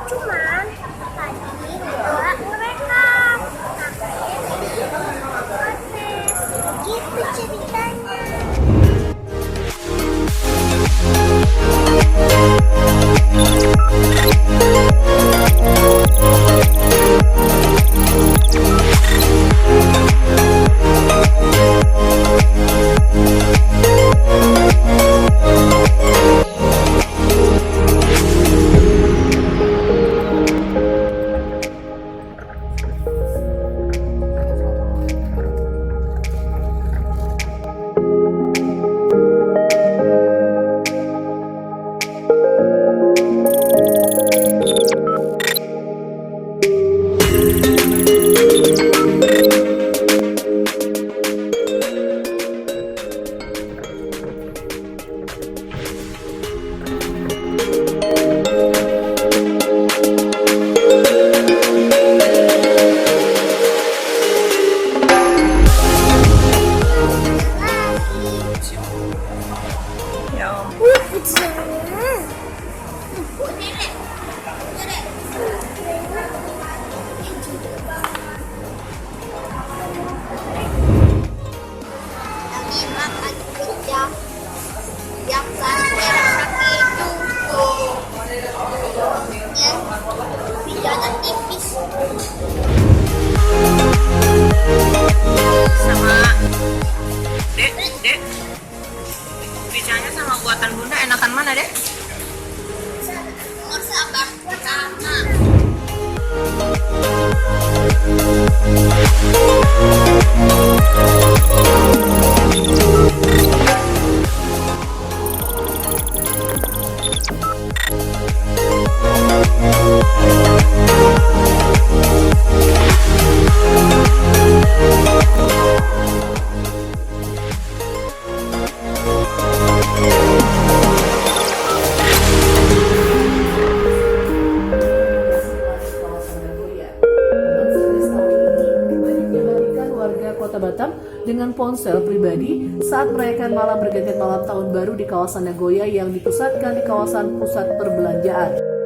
Cuman tadi bawa mereka gitu ceritanya. Sama Dek, picanya sama buatan Bunda enakan mana, Dek? Masa abang sama. Kota Batam dengan ponsel pribadi saat merayakan malam pergantian malam tahun baru di kawasan Nagoya yang dipusatkan di kawasan pusat perbelanjaan.